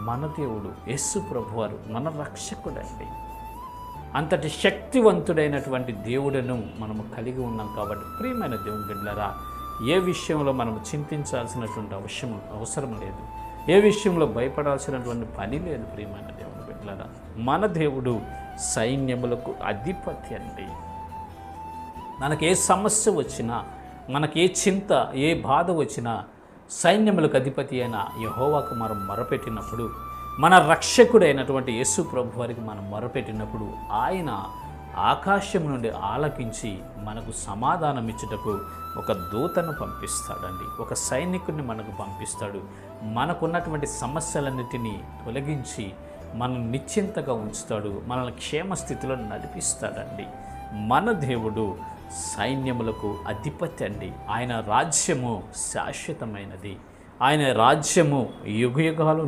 మన దేవుడు యేసు ప్రభువారు మన రక్షకుడండి. అంతటి శక్తివంతుడైనటువంటి దేవుడను మనము కలిగి ఉన్నాం కాబట్టి ప్రియమైన దేవుని బిడ్డలారా, ఏ విషయంలో మనము చింతించాల్సినటువంటి అవసరం లేదు, ఏ విషయంలో భయపడాల్సినటువంటి పని లేదు. ప్రియమైన దేవుని బిడ్డలారా, మన దేవుడు సైన్యములకు అధిపతి అండి. మనకి ఏ సమస్య వచ్చినా, మనకి ఏ చింత, ఏ బాధ వచ్చినా సైన్యములకు అధిపతి అయిన యెహోవాకు మనం మొరపెట్టినప్పుడు, మన రక్షకుడైనటువంటి యేసు ప్రభు వారికి మనం మొరపెట్టినప్పుడు ఆయన ఆకాశం నుండి ఆలకించి మనకు సమాధానం ఇచ్చుటకు ఒక దూతను పంపిస్తాడండి, ఒక సైనికుడిని మనకు పంపిస్తాడు. మనకున్నటువంటి సమస్యలన్నిటినీ తొలగించి మనం నిశ్చింతగా ఉంచుతాడు, మనల్ని క్షేమస్థితిలో నడిపిస్తాడండి. మన దేవుడు సైన్యములకు అధిపతి అండి. ఆయన రాజ్యము శాశ్వతమైనది, ఆయన రాజ్యము యుగయుగాలు